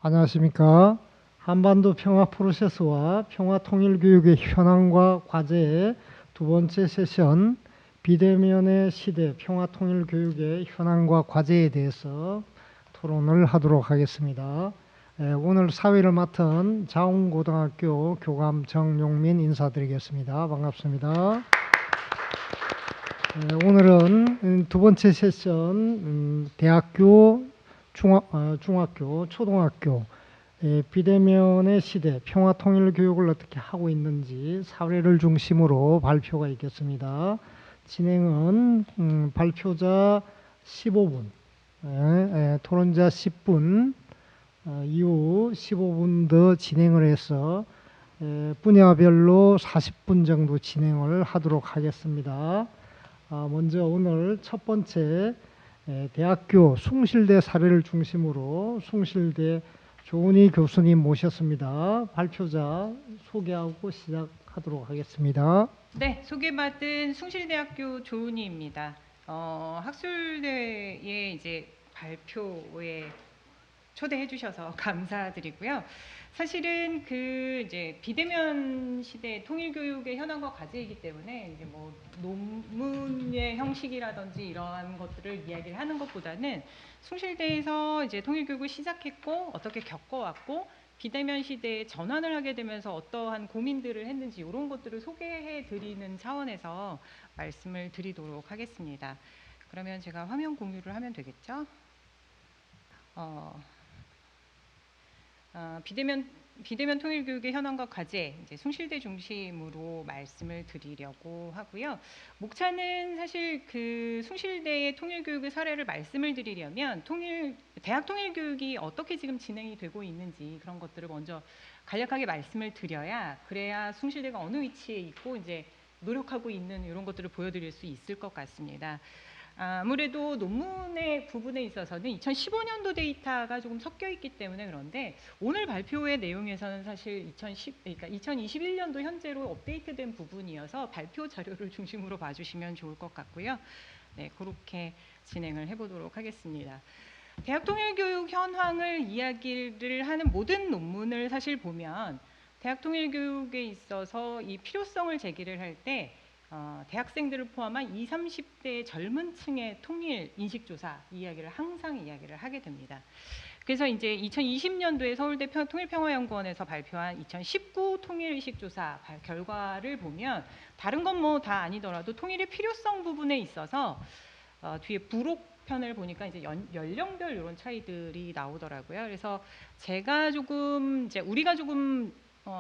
안녕하십니까. 한반도 평화 프로세스와 평화 통일 교육의 현황과 과제의 두 번째 세션 비대면의 시대 평화 통일 교육의 현황과 과제에 대해서 토론을 하도록 하겠습니다. 오늘 사회를 맡은 자웅고등학교 교감 정용민 인사드리겠습니다. 반갑습니다. 오늘은 두 번째 세션 대학교, 중학교, 초등학교 비대면의 시대 평화 통일 교육을 어떻게 하고 있는지 사례를 중심으로 발표가 있겠습니다. 진행은 발표자 15분, 토론자 10분, 이후 15분 더 진행을 해서 분야별로 40분 정도 진행을 하도록 하겠습니다. 먼저 오늘 첫 번째 대학교 숭실대 사례를 중심으로 숭실대 조은희 교수님 모셨습니다. 발표자 소개하고 시작하도록 하겠습니다. 네, 소개받은 숭실대학교 조은희입니다. 학술대에 이제 발표에 초대해 주셔서 감사드리고요. 사실은 이제 비대면 시대 통일교육의 현황과 과제이기 때문에 이제 뭐 논문의 형식이라든지 이러한 것들을 이야기를 하는 것보다는 숭실대에서 이제 통일교육을 시작했고 어떻게 겪어왔고 비대면 시대에 전환을 하게 되면서 어떠한 고민들을 했는지 이런 것들을 소개해 드리는 차원에서 말씀을 드리도록 하겠습니다. 그러면 제가 화면 공유를 하면 되겠죠? 비대면 통일교육의 현황과 과제, 이제 숭실대 중심으로 말씀을 드리려고 하고요. 목차는 사실 숭실대의 통일교육의 사례를 말씀을 드리려면 대학 통일교육이 어떻게 지금 진행이 되고 있는지 그런 것들을 먼저 간략하게 말씀을 드려야 그래야 숭실대가 어느 위치에 있고 이제 노력하고 있는 이런 것들을 보여드릴 수 있을 것 같습니다. 아무래도 논문의 부분에 있어서는 2015년도 데이터가 조금 섞여 있기 때문에 그런데 오늘 발표의 내용에서는 사실 2021년도 현재로 업데이트된 부분이어서 발표 자료를 중심으로 봐주시면 좋을 것 같고요. 네, 그렇게 진행을 해보도록 하겠습니다. 대학 통일교육 현황을 이야기를 하는 모든 논문을 사실 보면 대학 통일교육에 있어서 이 필요성을 제기를 할때 대학생들을 포함한 20, 30대 젊은 층의 통일 인식조사 항상 이야기를 하게 됩니다. 그래서 이제 2020년도에 서울대 통일평화연구원에서 발표한 2019 통일의식조사 결과를 보면 다른 건 뭐 다 아니더라도 통일의 필요성 부분에 있어서 뒤에 부록편을 보니까 이제 연령별 이런 차이들이 나오더라고요. 그래서 제가 조금 우리가 조금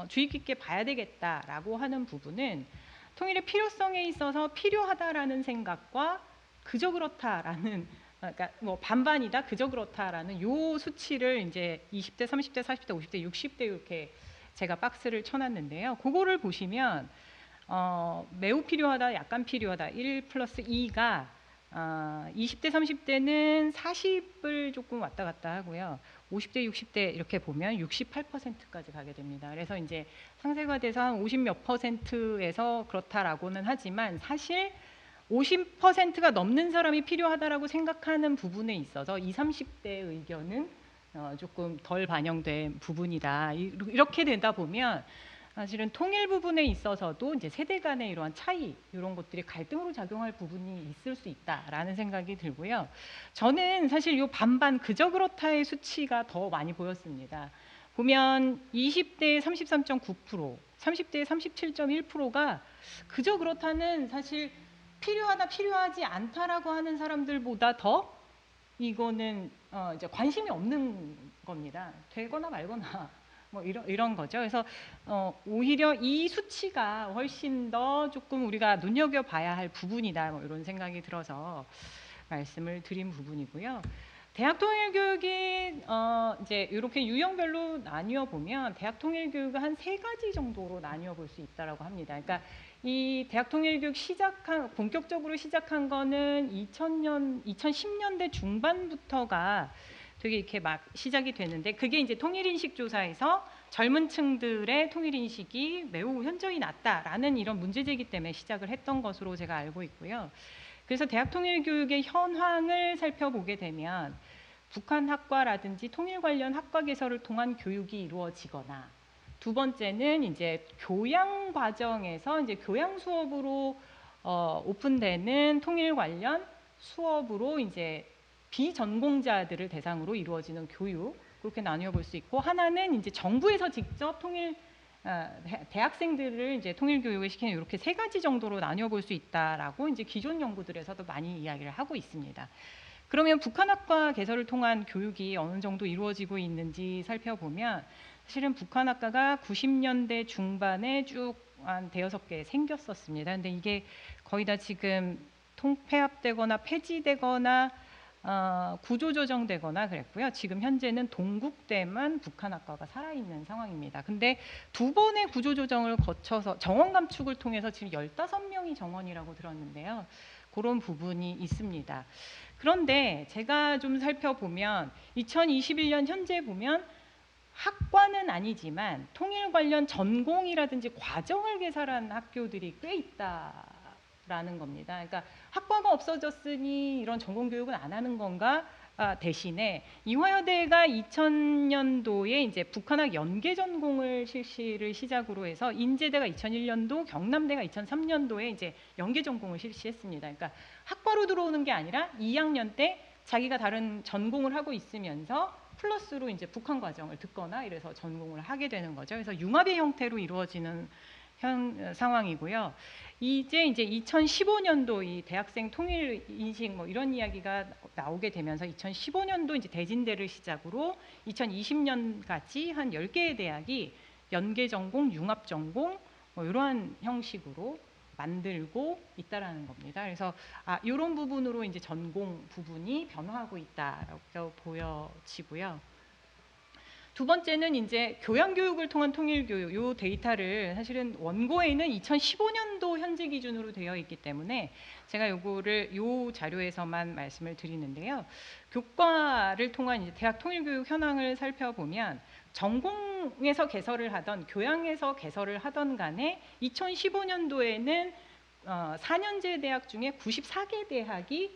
주의 깊게 봐야 되겠다라고 하는 부분은 통일의 필요성에 있어서 필요하다라는 생각과 그저 그렇다라는 그러니까 뭐 반반이다 그저 그렇다라는 요 수치를 이제 20대, 30대, 40대, 50대, 60대 이렇게 제가 박스를 쳐놨는데요. 그거를 보시면 매우 필요하다, 약간 필요하다 1 플러스 2가 20대, 30대는 40을 조금 왔다 갔다 하고요. 50대, 60대 이렇게 보면 68%까지 가게 됩니다. 그래서 이제 상세가돼서 한 50 몇 %에서 그렇다라고는 하지만 사실 50%가 넘는 사람이 필요하다라고 생각하는 부분에 있어서 20, 30대의 의견은 조금 덜 반영된 부분이다. 이렇게 되다 보면 사실은 통일 부분에 있어서도 이제 세대 간의 이러한 차이 이런 것들이 갈등으로 작용할 부분이 있을 수 있다라는 생각이 들고요. 저는 사실 이 반반 그저 그렇다의 수치가 더 많이 보였습니다. 보면 20대 33.9%, 30대 37.1%가 그저 그렇다는 사실 필요하다 필요하지 않다라고 하는 사람들보다 더 이거는 이제 관심이 없는 겁니다. 되거나 말거나 뭐 이런 거죠. 그래서 오히려 이 수치가 훨씬 더 조금 우리가 눈여겨봐야 할 부분이다. 뭐 이런 생각이 들어서 말씀을 드린 부분이고요. 대학 통일 교육이 이제 이렇게 유형별로 나뉘어 보면 대학 통일 교육은 한 3가지 정도로 나뉘어 볼 수 있다라고 합니다. 그러니까 이 대학 통일 교육 본격적으로 시작한 거는 2010년대 중반부터가 되게 이렇게 막 시작이 되는데 그게 이제 통일인식 조사에서 젊은 층들의 통일인식이 매우 현저히 낮다라는 이런 문제제기 때문에 시작을 했던 것으로 제가 알고 있고요. 그래서 대학 통일교육의 현황을 살펴보게 되면 북한 학과라든지 통일 관련 학과 개설을 통한 교육이 이루어지거나, 두 번째는 이제 교양 과정에서 이제 교양 수업으로 오픈되는 통일 관련 수업으로 이제 비전공자들을 대상으로 이루어지는 교육, 그렇게 나누어 볼 수 있고, 하나는 이제 정부에서 직접 대학생들을 이제 통일 교육을 시키는 이렇게 세 가지 정도로 나누어 볼 수 있다라고 이제 기존 연구들에서도 많이 이야기를 하고 있습니다. 그러면 북한학과 개설을 통한 교육이 어느 정도 이루어지고 있는지 살펴보면, 사실은 북한학과가 90년대 중반에 쭉 한 대여섯 개 생겼었습니다. 근데 이게 거의 다 지금 폐합되거나 폐지되거나 구조조정되거나 그랬고요. 지금 현재는 동국대만 북한학과가 살아있는 상황입니다. 근데 두 번의 구조조정을 거쳐서 정원 감축을 통해서 지금 15명이 정원이라고 들었는데요. 그런 부분이 있습니다. 그런데 제가 좀 살펴보면 2021년 현재 보면 학과는 아니지만 통일 관련 전공이라든지 과정을 개설한 학교들이 꽤 있다라는 겁니다. 그러니까 학과가 없어졌으니 이런 전공 교육은 안 하는 건가? 대신에 이화여대가 2000년도에 이제 북한학 연계 전공을 실시를 시작으로 해서 인제대가 2001년도, 경남대가 2003년도에 이제 연계 전공을 실시했습니다. 그러니까 학과로 들어오는 게 아니라 2학년 때 자기가 다른 전공을 하고 있으면서 플러스로 이제 북한 과정을 듣거나 이래서 전공을 하게 되는 거죠. 그래서 융합의 형태로 이루어지는 상황이고요. 이제 2015년도 이 대학생 통일 인식 뭐 이런 이야기가 나오게 되면서 2015년도 이제 대진대를 시작으로 2020년까지 한 10개의 대학이 연계 전공, 융합 전공 뭐 이러한 형식으로 만들고 있다라는 겁니다. 그래서 이런 부분으로 이제 전공 부분이 변화하고 있다라고 보여지고요. 두 번째는 이제 교양 교육을 통한 통일 교육, 요 데이터를 사실은 원고에는 2015년도 현재 기준으로 되어 있기 때문에 제가 요거를 요 자료에서만 말씀을 드리는데요. 교과를 통한 이제 대학 통일 교육 현황을 살펴보면 전공에서 개설을 하던 교양에서 개설을 하던 간에 2015년도에는 4년제 대학 중에 94개 대학이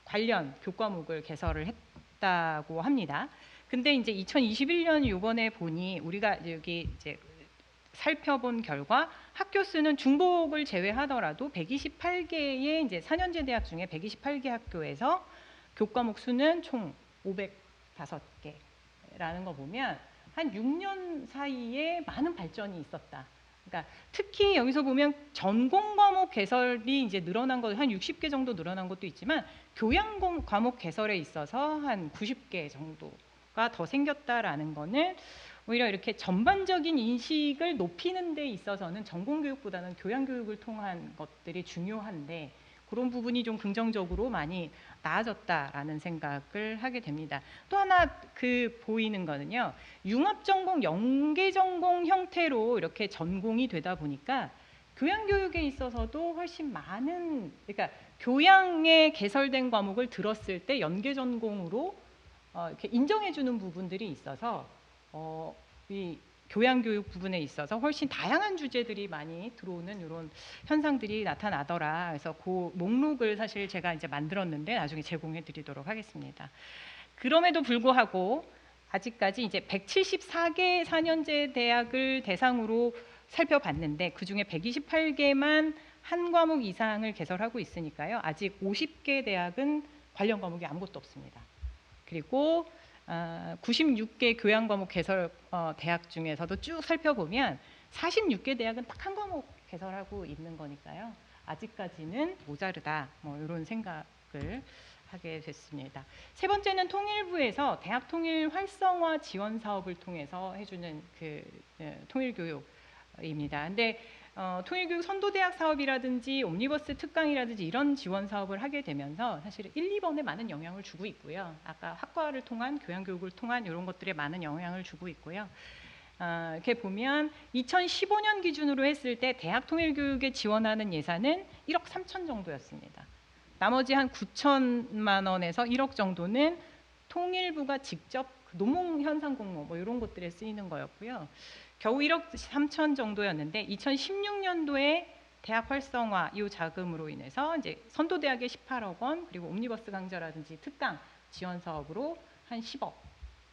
관련 교과목을 개설을 했다고 합니다. 근데 이제 2021년 요번에 보니 우리가 여기 이제 살펴본 결과 학교 수는 중복을 제외하더라도 128개의 이제 4년제 대학 중에 128개 학교에서 교과목 수는 총 505개라는 거 보면 한 6년 사이에 많은 발전이 있었다. 그러니까 특히 여기서 보면 전공 과목 개설이 이제 늘어난 것 한 60개 정도 늘어난 것도 있지만 교양 과목 개설에 있어서 한 90개 정도가 더 생겼다라는 거는 오히려 이렇게 전반적인 인식을 높이는 데 있어서는 전공 교육보다는 교양 교육을 통한 것들이 중요한데 그런 부분이 좀 긍정적으로 많이 나아졌다라는 생각을 하게 됩니다. 또 하나 보이는 거는요. 융합 전공, 연계 전공 형태로 이렇게 전공이 되다 보니까 교양 교육에 있어서도 훨씬 많은, 그러니까 교양에 개설된 과목을 들었을 때 연계 전공으로 이렇게 인정해 주는 부분들이 있어서 이 교양 교육 부분에 있어서 훨씬 다양한 주제들이 많이 들어오는 이런 현상들이 나타나더라. 그래서 그 목록을 사실 제가 이제 만들었는데 나중에 제공해 드리도록 하겠습니다. 그럼에도 불구하고 아직까지 이제 174개 4년제 대학을 대상으로 살펴봤는데 그 중에 128개만 한 과목 이상을 개설하고 있으니까요. 아직 50개 대학은 관련 과목이 아무것도 없습니다. 그리고 96개 교양 과목 개설 대학 중에서도 쭉 살펴보면 46개 대학은 딱 한 과목 개설하고 있는 거니까요. 아직까지는 모자르다. 뭐 이런 생각을 하게 됐습니다. 세 번째는 통일부에서 대학 통일 활성화 지원 사업을 통해서 해주는 통일 교육입니다. 근데 통일교육 선도대학 사업이라든지 옴니버스 특강이라든지 이런 지원 사업을 하게 되면서 사실 1, 2번에 많은 영향을 주고 있고요. 아까 학과를 통한 교양교육을 통한 이런 것들에 많은 영향을 주고 있고요. 이렇게 보면 2015년 기준으로 했을 때 대학 통일교육에 지원하는 예산은 1억 3천 정도였습니다. 나머지 한 9천만 원에서 1억 정도는 통일부가 직접 노몽 현상 공모 뭐 이런 것들에 쓰이는 거였고요. 겨우 1억 3천 정도였는데 2016년도에 대학 활성화 이 자금으로 인해서 이제 선도대학에 18억 원 그리고 옴니버스 강좌라든지 특강 지원 사업으로 한 10억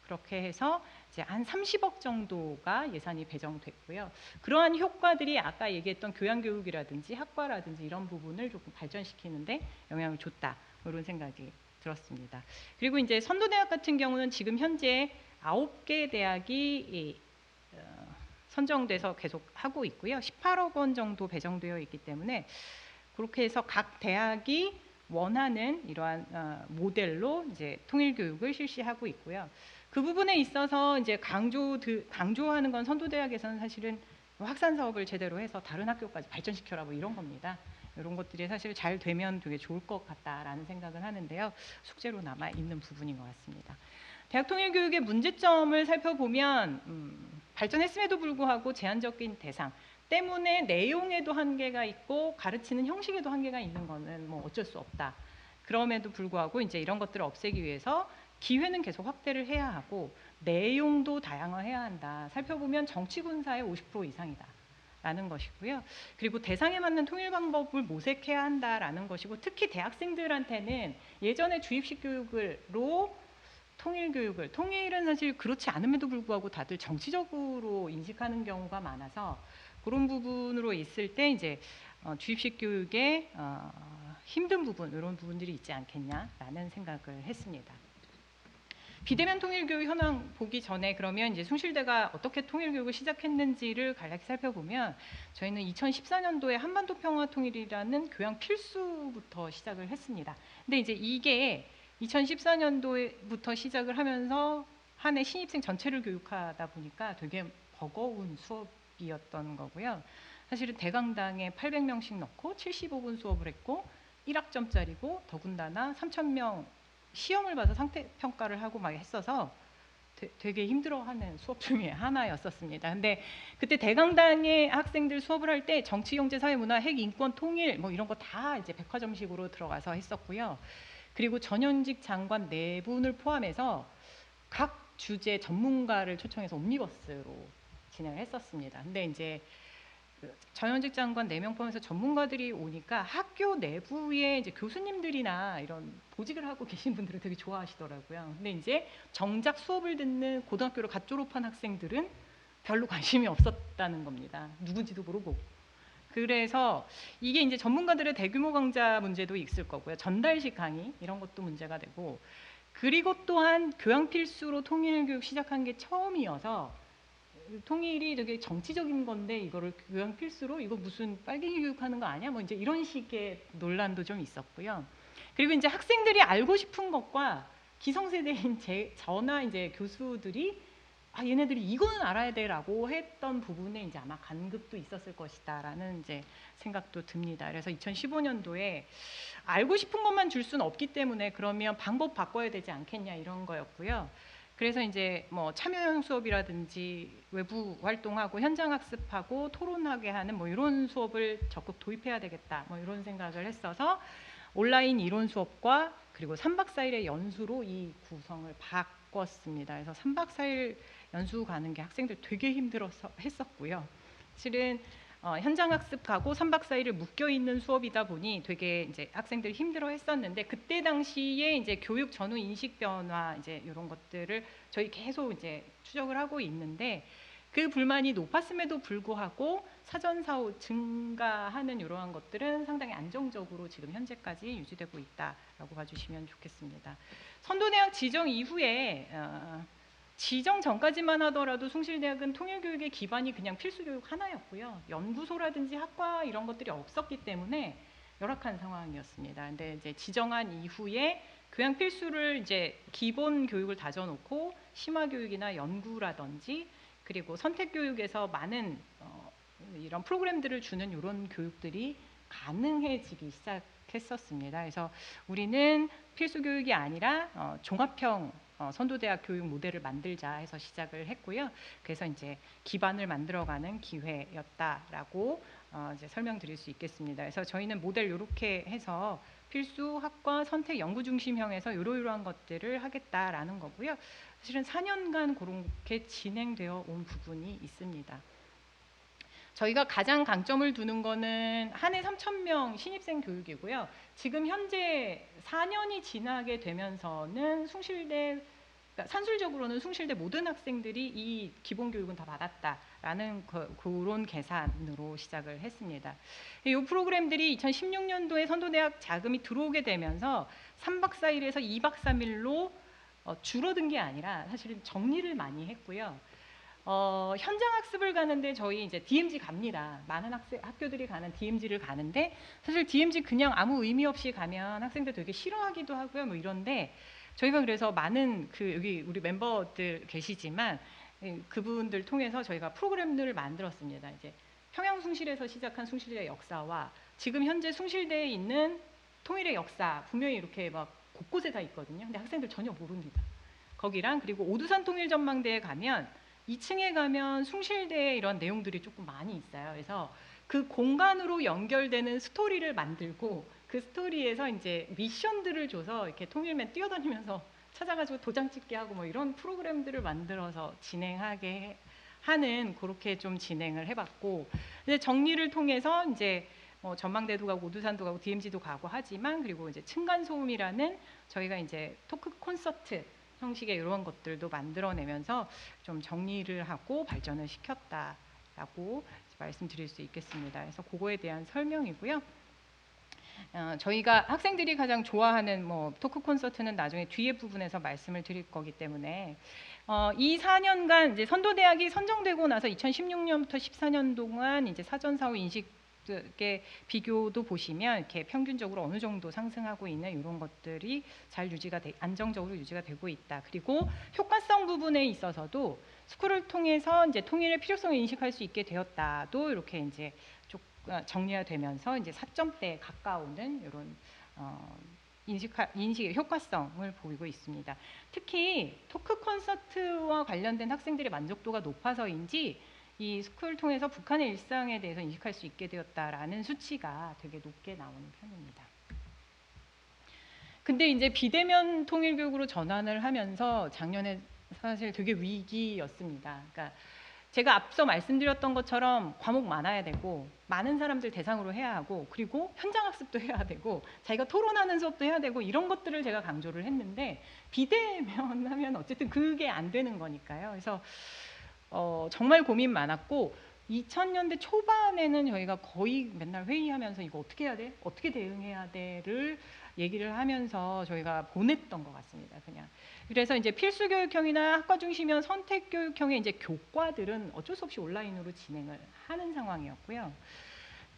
그렇게 해서 이제 한 30억 정도가 예산이 배정됐고요. 그러한 효과들이 아까 얘기했던 교양교육이라든지 학과라든지 이런 부분을 조금 발전시키는데 영향을 줬다. 이런 생각이 들었습니다. 그리고 이제 선도대학 같은 경우는 지금 현재 9개 대학이 선정돼서 계속 하고 있고요. 18억 원 정도 배정되어 있기 때문에 그렇게 해서 각 대학이 원하는 이러한 모델로 이제 통일교육을 실시하고 있고요. 그 부분에 있어서 이제 강조하는 건 선도대학에서는 사실은 확산 사업을 제대로 해서 다른 학교까지 발전시켜라 뭐 이런 겁니다. 이런 것들이 사실 잘 되면 되게 좋을 것 같다라는 생각은 하는데요. 숙제로 남아 있는 부분인 것 같습니다. 대학 통일교육의 문제점을 살펴보면 발전했음에도 불구하고 제한적인 대상 때문에 내용에도 한계가 있고 가르치는 형식에도 한계가 있는 거는 뭐 어쩔 수 없다. 그럼에도 불구하고 이제 이런 것들을 없애기 위해서 기회는 계속 확대를 해야 하고 내용도 다양화해야 한다. 살펴보면 정치 군사의 50% 이상이다. 라는 것이고요. 그리고 대상에 맞는 통일 방법을 모색해야 한다라는 것이고 특히 대학생들한테는 예전에 주입식 교육으로 통일은 사실 그렇지 않음에도 불구하고 다들 정치적으로 인식하는 경우가 많아서 그런 부분으로 있을 때 이제 주입식 교육의 힘든 부분 이런 부분들이 있지 않겠냐라는 생각을 했습니다. 비대면 통일교육 현황 보기 전에 그러면 이제 숭실대가 어떻게 통일교육을 시작했는지를 간략히 살펴보면 저희는 2014년도에 한반도 평화통일이라는 교양 필수부터 시작을 했습니다. 근데 이제 이게 2014년도부터 시작을 하면서 한 해 신입생 전체를 교육하다 보니까 되게 버거운 수업이었던 거고요. 사실은 대강당에 800명씩 넣고 75분 수업을 했고 1학점짜리고 더군다나 3,000명 시험을 봐서 상태 평가를 하고 막 했어서 되게 힘들어하는 수업 중에 하나였었습니다. 근데 그때 대강당의 학생들 수업을 할 때 정치, 경제, 사회, 문화, 핵, 인권, 통일 뭐 이런 거 다 이제 백화점식으로 들어가서 했었고요. 그리고 전현직 장관 4분을 포함해서 각 주제 전문가를 초청해서 옴니버스로 진행을 했었습니다. 근데 이제 전현직 장관 4명 포함해서 전문가들이 오니까 학교 내부의 이제 교수님들이나 이런 보직을 하고 계신 분들은 되게 좋아하시더라고요. 근데 이제 정작 수업을 듣는 고등학교를 갓 졸업한 학생들은 별로 관심이 없었다는 겁니다. 누군지도 모르고. 그래서 이게 이제 전문가들의 대규모 강좌 문제도 있을 거고요. 전달식 강의 이런 것도 문제가 되고 그리고 또한 교양 필수로 통일교육 시작한 게 처음이어서 통일이 되게 정치적인 건데 이거를 교양 필수로 이거 무슨 빨갱이 교육하는 거 아니야? 뭐 이제 이런 식의 논란도 좀 있었고요. 그리고 이제 학생들이 알고 싶은 것과 기성세대인 저나 이제 교수들이 얘네들이 이거는 알아야 돼라고 했던 부분에 이제 아마 간극도 있었을 것이다라는 이제 생각도 듭니다. 그래서 2015년도에 알고 싶은 것만 줄 수는 없기 때문에 그러면 방법 바꿔야 되지 않겠냐 이런 거였고요. 그래서 이제 뭐 참여형 수업이라든지 외부 활동하고 현장 학습하고 토론하게 하는 뭐 이런 수업을 적극 도입해야 되겠다 뭐 이런 생각을 했어서 온라인 이론 수업과 그리고 3박 4일의 연수로 이 구성을 바꿨습니다. 그래서 3박 4일 연수 가는 게 학생들 되게 힘들어서 했었고요. 실은 현장 학습 가고 3박 4일을 묶여 있는 수업이다 보니 되게 이제 학생들이 힘들어 했었는데 그때 당시에 이제 교육 전후 인식 변화 이제 이런 것들을 저희 계속 이제 추적을 하고 있는데 그 불만이 높았음에도 불구하고 사전 사후 증가하는 이러한 것들은 상당히 안정적으로 지금 현재까지 유지되고 있다라고 봐주시면 좋겠습니다. 선도대학 지정 이후에 지정 전까지만 하더라도 숭실대학은 통일교육의 기반이 그냥 필수교육 하나였고요. 연구소라든지 학과 이런 것들이 없었기 때문에 열악한 상황이었습니다. 근데 이제 지정한 이후에 교양 필수를 이제 기본 교육을 다져놓고 심화교육이나 연구라든지 그리고 선택교육에서 많은 이런 프로그램들을 주는 이런 교육들이 가능해지기 시작했었습니다. 그래서 우리는 필수 교육이 아니라 종합형 선도대학 교육 모델을 만들자 해서 시작을 했고요. 그래서 이제 기반을 만들어가는 기회였다라고 이제 설명드릴 수 있겠습니다. 그래서 저희는 모델 이렇게 해서 필수 학과 선택 연구 중심형에서 이러이러한 것들을 하겠다라는 거고요. 사실은 4년간 그렇게 진행되어 온 부분이 있습니다. 저희가 가장 강점을 두는 거는 한 해 3,000명 신입생 교육이고요. 지금 현재 4년이 지나게 되면서는 숭실대가 그러니까 산술적으로는 숭실대 모든 학생들이 이 기본 교육은 다 받았다라는 그런 계산으로 시작을 했습니다. 이 프로그램들이 2016년도에 선도대학 자금이 들어오게 되면서 3박 4일에서 2박 3일로 줄어든 게 아니라 사실은 정리를 많이 했고요. 현장 학습을 가는데 저희 이제 DMZ 갑니다. 많은 학교들이 가는 DMZ를 가는데 사실 DMZ 그냥 아무 의미 없이 가면 학생들 되게 싫어하기도 하고요. 뭐 이런데 저희가 그래서 많은 여기 우리 멤버들 계시지만 그분들 통해서 저희가 프로그램들을 만들었습니다. 이제 평양숭실에서 시작한 숭실대 역사와 지금 현재 숭실대에 있는 통일의 역사 분명히 이렇게 막 곳곳에 다 있거든요. 근데 학생들 전혀 모릅니다. 거기랑 그리고 오두산 통일전망대에 가면 2층에 가면 숭실대의 이런 내용들이 조금 많이 있어요. 그래서 그 공간으로 연결되는 스토리를 만들고 그 스토리에서 이제 미션들을 줘서 이렇게 통일맨 뛰어다니면서 찾아가지고 도장 찍게 하고 뭐 이런 프로그램들을 만들어서 진행하게 하는 그렇게 좀 진행을 해봤고, 이제 정리를 통해서 이제 전망대도 가고 오두산도 가고 DMZ도 가고 하지만 그리고 이제 층간소음이라는 저희가 이제 토크 콘서트 형식의 이런 것들도 만들어내면서 좀 정리를 하고 발전을 시켰다라고 말씀드릴 수 있겠습니다. 그래서 그거에 대한 설명이고요. 저희가 학생들이 가장 좋아하는 토크 콘서트는 나중에 뒤에 부분에서 말씀을 드릴 거기 때문에 이 4년간 이제 선도대학이 선정되고 나서 2016년부터 14년 동안 이제 사전사후 인식의 비교도 보시면 이렇게 평균적으로 어느 정도 상승하고 있는 이런 것들이 잘 안정적으로 유지가 되고 있다. 그리고 효과성 부분에 있어서도 스쿨을 통해서 이제 통일의 필요성을 인식할 수 있게 되었다도 이렇게 이제 정리가 되면서 이제 4점대에 가까우는 이런 인식의 효과성을 보이고 있습니다. 특히 토크 콘서트와 관련된 학생들의 만족도가 높아서인지 이 스쿨을 통해서 북한의 일상에 대해서 인식할 수 있게 되었다라는 수치가 되게 높게 나오는 편입니다. 근데 이제 비대면 통일교육으로 전환을 하면서 작년에 사실 되게 위기였습니다. 그러니까 제가 앞서 말씀드렸던 것처럼 과목 많아야 되고 많은 사람들 대상으로 해야 하고 그리고 현장 학습도 해야 되고 자기가 토론하는 수업도 해야 되고 이런 것들을 제가 강조를 했는데 비대면 하면 어쨌든 그게 안 되는 거니까요. 그래서 정말 고민 많았고 2000년대 초반에는 저희가 거의 맨날 회의하면서 이거 어떻게 해야 돼? 어떻게 대응해야 돼?를 얘기를 하면서 저희가 보냈던 것 같습니다. 그냥. 그래서 이제 필수 교육형이나 학과 중심형 선택 교육형의 이제 교과들은 어쩔 수 없이 온라인으로 진행을 하는 상황이었고요.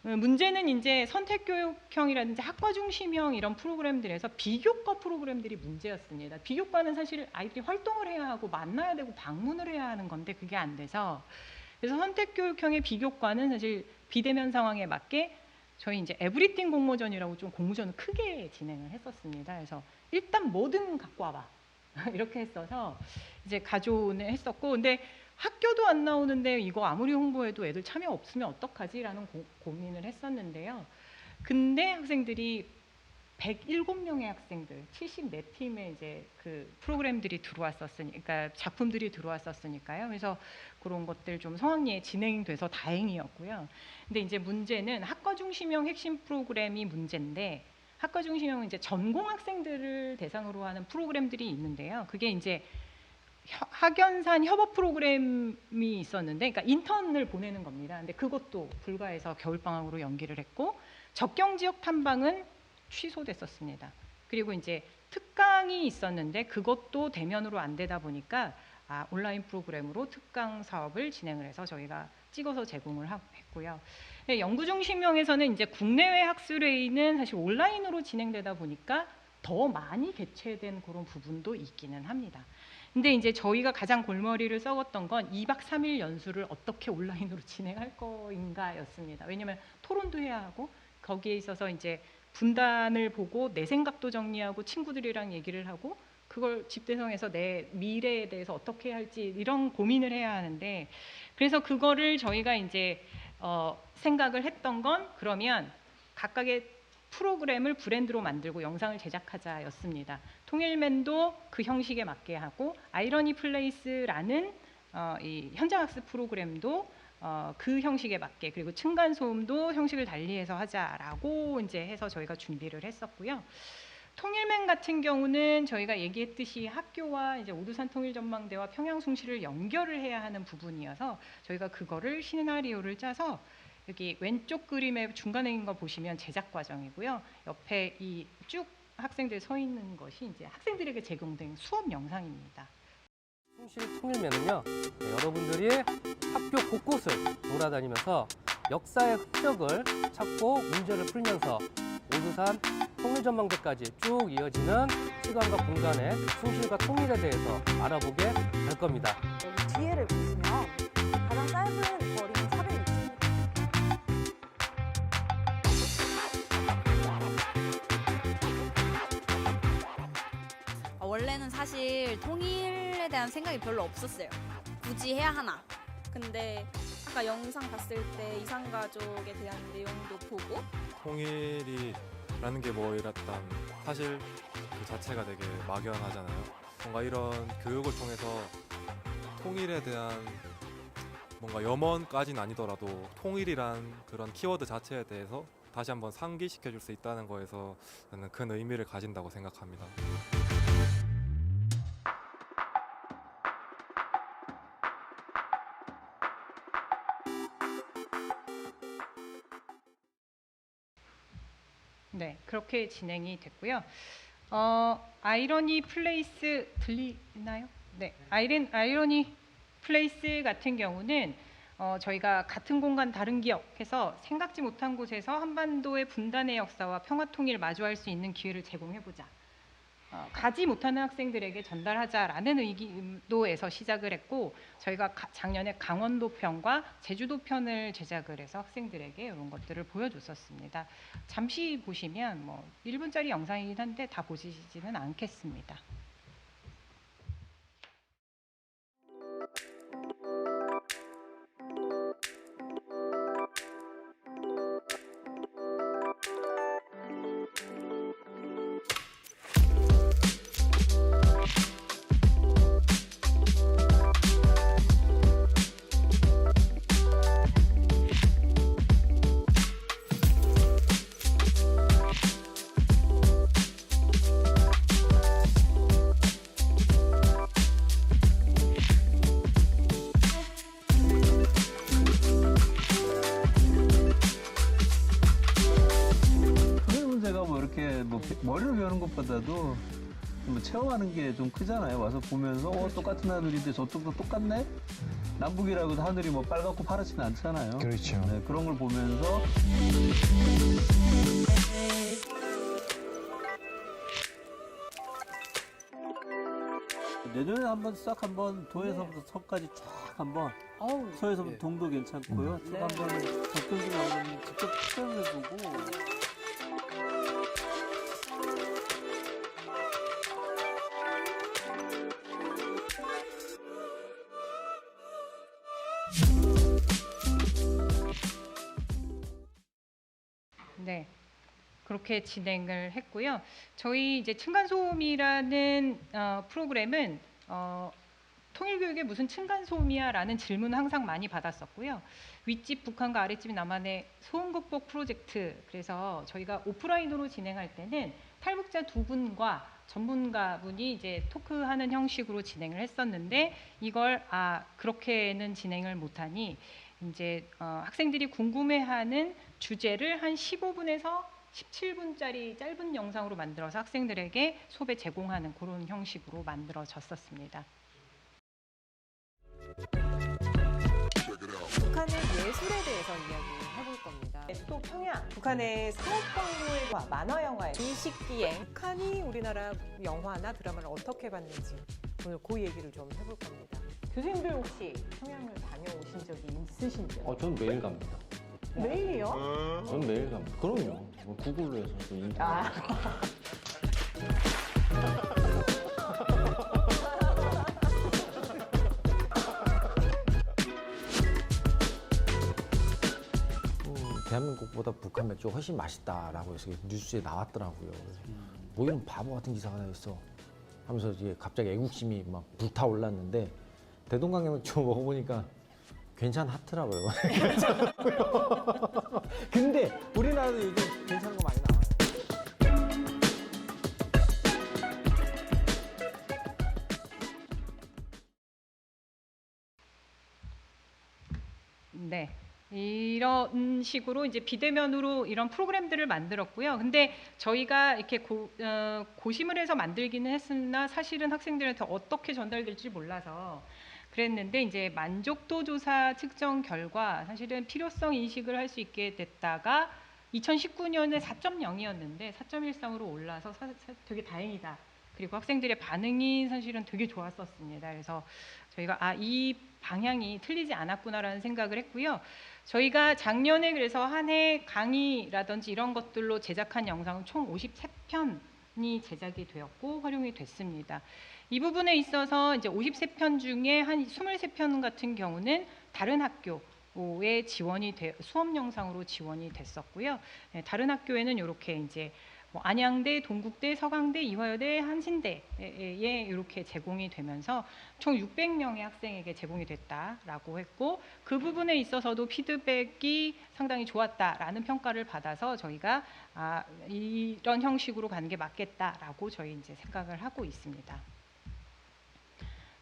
문제는 이제 선택 교육형이라든지 학과 중심형 이런 프로그램들에서 비교과 프로그램들이 문제였습니다. 비교과는 사실 아이들이 활동을 해야 하고 만나야 되고 방문을 해야 하는 건데 그게 안 돼서 그래서 선택 교육형의 비교과는 사실 비대면 상황에 맞게 저희 이제 에브리띵 공모전이라고 좀 공모전을 크게 진행을 했었습니다. 그래서 일단 뭐든 갖고 와봐 이렇게 했어서 이제 가져오는 했었고, 근데 학교도 안 나오는데 이거 아무리 홍보해도 애들 참여 없으면 어떡하지라는 고민을 했었는데요. 근데 학생들이 107명의 학생들, 74팀의 이제 그 프로그램들이 그러니까 작품들이 들어왔었으니까요. 그래서 그런 것들 좀 성황리에 진행돼서 다행이었고요. 근데 이제 문제는 학과 중심형 핵심 프로그램이 문제인데 학과 중심형은 이제 전공 학생들을 대상으로 하는 프로그램들이 있는데요. 그게 이제 학연산 협업 프로그램이 있었는데, 그러니까 인턴을 보내는 겁니다. 근데 그것도 불가해서 겨울방학으로 연기를 했고, 적경지역 탐방은 취소됐었습니다. 그리고 이제 특강이 있었는데 그것도 대면으로 안 되다 보니까 온라인 프로그램으로 특강 사업을 진행을 해서 저희가 찍어서 제공을 했고요. 연구중심형에서는 이제 국내외 학술회의는 사실 온라인으로 진행되다 보니까 더 많이 개최된 그런 부분도 있기는 합니다. 근데 이제 저희가 가장 골머리를 썩었던 건 2박 3일 연수를 어떻게 온라인으로 진행할 거인가였습니다. 왜냐하면 토론도 해야 하고 거기에 있어서 이제 분단을 보고 내 생각도 정리하고 친구들이랑 얘기를 하고 그걸 집대성해서 내 미래에 대해서 어떻게 할지 이런 고민을 해야 하는데, 그래서 그거를 저희가 이제 생각을 했던 건 그러면 각각의 프로그램을 브랜드로 만들고 영상을 제작하자였습니다. 통일맨도 그 형식에 맞게 하고 아이러니 플레이스라는 이 현장학습 프로그램도 그 형식에 맞게, 그리고 층간소음도 형식을 달리해서 하자라고 이제 해서 저희가 준비를 했었고요. 통일맨 같은 경우는 저희가 얘기했듯이 학교와 이제 오두산 통일전망대와 평양숭실을 연결을 해야 하는 부분이어서 저희가 그거를 시나리오를 짜서 여기 왼쪽 그림의 중간에 있는 거 보시면 제작 과정이고요. 옆에 이 쭉 학생들 서 있는 것이 이제 학생들에게 제공된 수업 영상입니다. 숭실 통일면은요, 여러분들이 학교 곳곳을 돌아다니면서 역사의 흔적을 찾고 문제를 풀면서 오두산 통일전망대까지 쭉 이어지는 시간과 공간의 숭실과 통일에 대해서 알아보게 될 겁니다. 여기 뒤에를 보시면 가장 짧은 거리는 460m. 원래는 사실 통일에 대한 생각이 별로 없었어요. 굳이 해야 하나. 근데 아까 영상 봤을 때 이산가족에 대한 내용도 보고 통일이라는 게 뭐이랬단 사실 그 자체가 되게 막연하잖아요. 뭔가 이런 교육을 통해서 통일에 대한 뭔가 염원까지는 아니더라도 통일이란 그런 키워드 자체에 대해서 다시 한번 상기시켜 줄 수 있다는 거에서 저는 큰 의미를 가진다고 생각합니다. 네, 그렇게 진행이 됐고요. 아이러니 플레이스 들리나요? 네, 아이러니 플레이스 같은 경우는 저희가 같은 공간 다른 기억 해서 생각지 못한 곳에서 한반도의 분단의 역사와 평화통일 마주할 수 있는 기회를 제공해보자. 가지 못하는 학생들에게 전달하자라는 의도에서 시작을 했고 저희가 작년에 강원도 편과 제주도 편을 제작을 해서 학생들에게 이런 것들을 보여줬었습니다. 잠시 보시면 뭐 1분짜리 영상이긴 한데 다 보시지는 않겠습니다. 머리로 배우는 것보다도 뭐 체험하는 게 좀 크잖아요. 와서 보면서 똑같은 하늘인데 저쪽도 똑같네? 남북이라고 하늘이 뭐 빨갛고 파랗지는 않잖아요. 그렇죠. 네, 그런 걸 보면서 내년에 한번 싹 한번 도에서부터 서까지 쫙 한번 서에서부터 동도 괜찮고요. 쭉 한번 접근좀 한번 직접 체험해보고 네, 그렇게 진행을 했고요. 저희 이제 층간소음이라는 프로그램은 통일교육에 무슨 층간소음이야라는 질문을 항상 많이 받았었고요. 윗집 북한과 아랫집 남한의 소음 극복 프로젝트, 그래서 저희가 오프라인으로 진행할 때는 탈북자 두 분과 전문가분이 이제 토크하는 형식으로 진행을 했었는데 이걸 그렇게는 진행을 못하니 이제 학생들이 궁금해하는 주제를 한 15분에서 17분짜리 짧은 영상으로 만들어서 학생들에게 수업에 제공하는 그런 형식으로 만들어졌었습니다. 북한의 예술에 대해서 이야기해볼 겁니다. 또 평양, 북한의 상업광고와 만화 영화의 이식기행, 북한이 우리나라 영화나 드라마를 어떻게 봤는지 오늘 그 얘기를 좀 해볼 겁니다. 교수님들 혹시 평양을 다녀오신 적이 있으신지요? 전 매일 갑니다. 매일이요? 전 매일 갑니다. 그럼요. 뭐 구글로 해서 또 인터넷. 대한민국보다 북한 맥주가 훨씬 맛있다라고 해서 뉴스에 나왔더라고요. 그래서 뭐 이런 바보 같은 기사가 나 있어 하면서 이제 갑자기 애국심이 막 불타올랐는데 대동강의 맥주 먹어보니까 괜찮더라고요. 괜찮더라고요. 근데 우리나라도 요즘 괜찮은 거 많이 나와요. 네. 이런 식으로 이제 비대면으로 이런 프로그램들을 만들었고요. 근데 저희가 이렇게 고심을 해서 만들기는 했으나 사실은 학생들한테 어떻게 전달될지 몰라서 그랬는데 이제 만족도 조사 측정 결과 사실은 필요성 인식을 할 수 있게 됐다가 2019년에 4.0이었는데 4.13으로 올라서 되게 다행이다. 그리고 학생들의 반응이 사실은 되게 좋았었습니다. 그래서 저희가 이 방향이 틀리지 않았구나라는 생각을 했고요. 저희가 작년에 그래서 한 해 강의라든지 이런 것들로 제작한 영상은 총 53편이 제작이 되었고 활용이 됐습니다. 이 부분에 있어서 이제 53편 중에 한 23편 같은 경우는 다른 학교에 지원이 수업 영상으로 지원이 됐었고요. 네, 다른 학교에는 이렇게 이제 뭐 안양대, 동국대, 서강대, 이화여대, 한신대에 이렇게 제공이 되면서 총 600명의 학생에게 제공이 됐다라고 했고 그 부분에 있어서도 피드백이 상당히 좋았다라는 평가를 받아서 저희가 이런 형식으로 가는 게 맞겠다라고 저희 이제 생각을 하고 있습니다.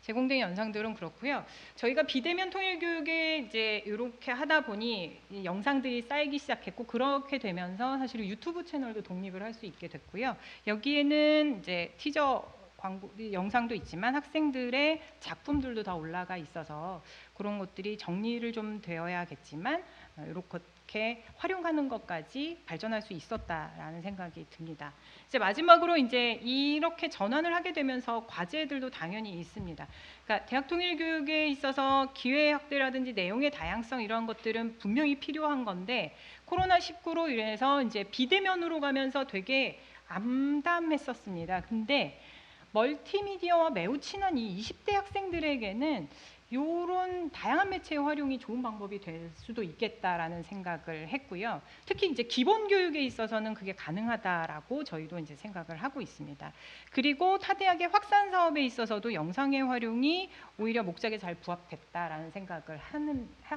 제공된 영상들은 그렇고요. 저희가 비대면 통일 교육에 이제 이렇게 하다 보니 이 영상들이 쌓이기 시작했고 그렇게 되면서 사실 유튜브 채널도 독립을 할 수 있게 됐고요. 여기에는 이제 티저 광고 영상도 있지만 학생들의 작품들도 다 올라가 있어서 그런 것들이 정리를 좀 되어야겠지만 이렇게 활용하는 것까지 발전할 수 있었다라는 생각이 듭니다. 이제 마지막으로 이제 이렇게 전환을 하게 되면서 과제들도 당연히 있습니다. 그러니까 대학 통일 교육에 있어서 기회 확대라든지 내용의 다양성 이런 것들은 분명히 필요한 건데 코로나19로 인해서 이제 비대면으로 가면서 되게 암담했었습니다. 근데 멀티미디어와 매우 친한 이 20대 학생들에게는 이런 다양한 매체의 활용이 좋은 방법이 될 수도 있겠다라는 생각을 했고요. 특히 이제 기본 교육에 있어서는 그게 가능하다라고 저희도 이제 생각을 하고 있습니다. 그리고 타대학의 확산 사업에 있어서도 영상의 활용이 오히려 목적에 잘 부합됐다라는 생각을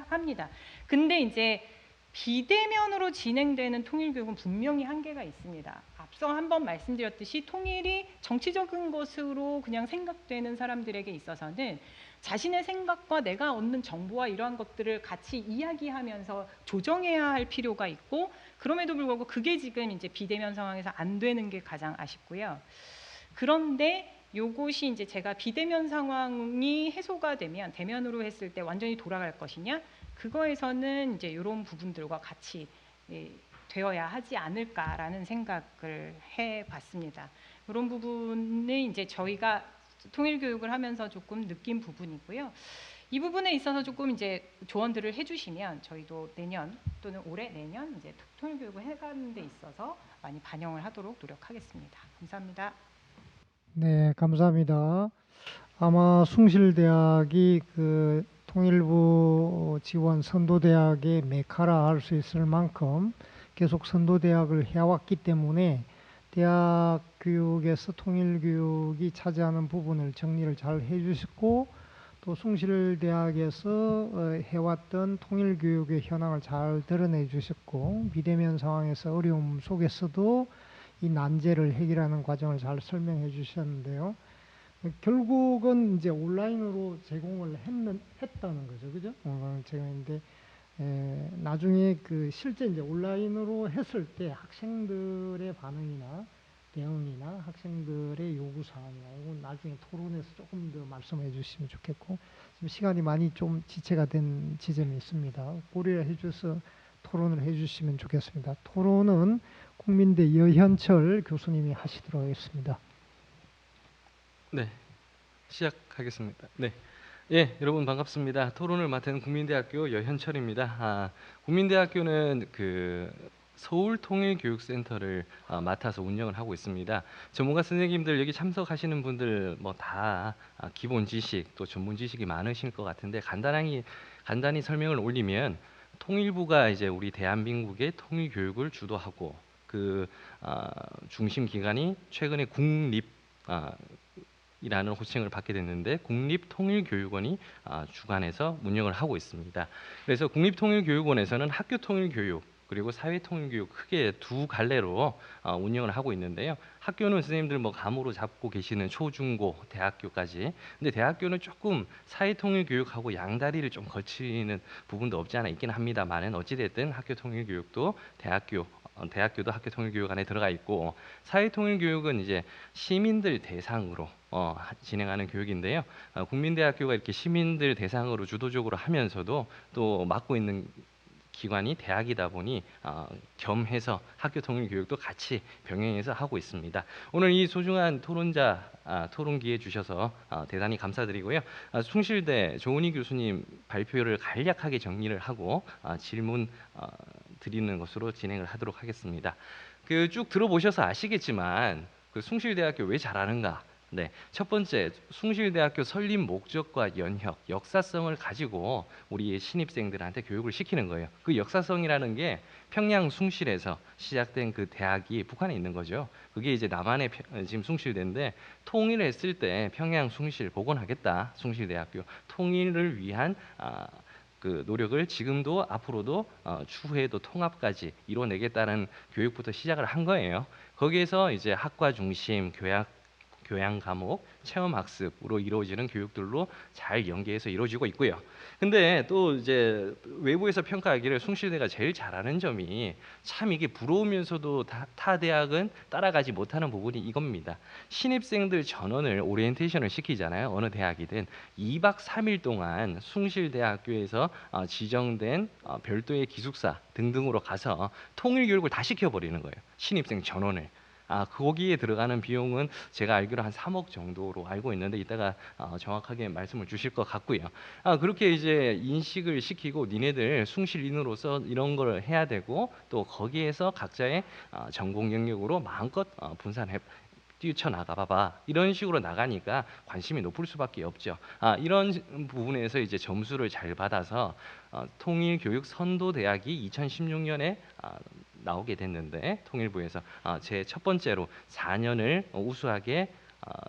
합니다. 근데 이제 비대면으로 진행되는 통일 교육은 분명히 한계가 있습니다. 앞서 한번 말씀드렸듯이 통일이 정치적인 것으로 그냥 생각되는 사람들에게 있어서는 자신의 생각과 내가 얻는 정보와 이러한 것들을 같이 이야기하면서 조정해야 할 필요가 있고 그럼에도 불구하고 그게 지금 이제 비대면 상황에서 안 되는 게 가장 아쉽고요. 그런데 요것이 이제 제가 비대면 상황이 해소가 되면 대면으로 했을 때 완전히 돌아갈 것이냐? 그거에서는 이제 이런 부분들과 같이 되어야 하지 않을까라는 생각을 해봤습니다. 이런 부분은 이제 저희가 통일 교육을 하면서 조금 느낀 부분이고요. 이 부분에 있어서 조금 이제 조언들을 해주시면 저희도 내년 또는 올해 내년 이제 통일 교육을 해가는 데 있어서 많이 반영을 하도록 노력하겠습니다. 감사합니다. 네, 감사합니다. 아마 숭실대학이 그 통일부 지원 선도대학의 메카라 할 수 있을 만큼 계속 선도대학을 해왔기 때문에 대학 교육에서 통일교육이 차지하는 부분을 정리를 잘 해주셨고 또 숭실대학에서 해왔던 통일교육의 현황을 잘 드러내 주셨고 비대면 상황에서 어려움 속에서도 이 난제를 해결하는 과정을 잘 설명해 주셨는데요. 결국은 이제 온라인으로 제공을 했다는 거죠, 그죠? 온라인 제공인데 나중에 그 실제 이제 온라인으로 했을 때 학생들의 반응이나 대응이나 학생들의 요구 사항이나 이건 나중에 토론에서 조금 더 말씀해 주시면 좋겠고 지금 시간이 많이 좀 지체가 된 지점이 있습니다. 고려해 주셔서 토론을 해 주시면 좋겠습니다. 토론은 국민대 여현철 교수님이 하시도록 하겠습니다. 네, 시작하겠습니다. 네, 예, 여러분 반갑습니다. 토론을 맡은 국민대학교 여현철입니다. 국민대학교는 그 서울통일교육센터를 맡아서 운영을 하고 있습니다. 전문가 선생님들 여기 참석하시는 분들 뭐 다 기본 지식 또 전문 지식이 많으실 것 같은데 간단히 설명을 올리면 통일부가 이제 우리 대한민국의 통일 교육을 주도하고 그 중심 기관이 최근에 이라는 호칭을 받게 됐는데 국립통일교육원이 주관해서 운영을 하고 있습니다. 그래서 국립통일교육원에서는 학교통일교육 그리고 사회통일교육 크게 두 갈래로 운영을 하고 있는데요. 학교는 선생님들 뭐 감으로 잡고 계시는 초중고 대학교까지. 근데 대학교는 조금 사회통일교육하고 양다리를 좀 거치는 부분도 없지 않아 있긴 합니다만은 어찌됐든 학교통일교육도 대학교도 학교통일교육 안에 들어가 있고, 사회통일교육은 이제 시민들 대상으로 진행하는 교육인데요. 국민대학교가 이렇게 시민들 대상으로 주도적으로 하면서도 또 맡고 있는 기관이 대학이다 보니 겸해서 학교통일교육도 같이 병행해서 하고 있습니다. 오늘 이 소중한 토론 기회 주셔서 대단히 감사드리고요. 숭실대 조은희 교수님 발표를 간략하게 정리를 하고 질문 드리는 것으로 진행을 하도록 하겠습니다. 그 쭉 들어보셔서 아시겠지만 그 숭실대학교 왜 잘하는가? 네, 첫 번째 숭실대학교 설립 목적과 연혁, 역사성을 가지고 우리 신입생들한테 교육을 시키는 거예요. 그 역사성이라는 게 평양 숭실에서 시작된 그 대학이 북한에 있는 거죠. 그게 이제 남한의 지금 숭실대인데, 통일했을 때 평양 숭실 복원하겠다. 숭실대학교 통일을 위한 그 노력을 지금도 앞으로도 추후에도 통합까지 이뤄내겠다는 교육부터 시작을 한 거예요. 거기에서 이제 학과 중심 교양 과목, 체험 학습으로 이루어지는 교육들로 잘 연계해서 이루어지고 있고요. 근데 또 이제 외부에서 평가하기를 숭실대가 제일 잘하는 점이 참 이게 부러우면서도 타 대학은 따라가지 못하는 부분이 이겁니다. 신입생들 전원을 오리엔테이션을 시키잖아요. 어느 대학이든 2박 3일 동안 숭실대학교에서 지정된 별도의 기숙사 등등으로 가서 통일 교육을 다 시켜버리는 거예요. 신입생 전원을. 거기에 들어가는 비용은 제가 알기로 한 3억 정도로 알고 있는데 이따가 정확하게 말씀을 주실 것 같고요. 그렇게 이제 인식을 시키고 니네들 숭실인으로서 이런 걸 해야 되고, 또 거기에서 각자의 전공 영역으로 마음껏 분산해 뛰쳐나가 봐봐, 이런 식으로 나가니까 관심이 높을 수밖에 없죠. 이런 부분에서 이제 점수를 잘 받아서 통일교육 선도대학이 2016년에 나오게 됐는데, 통일부에서 제 첫 번째로 4년을 우수하게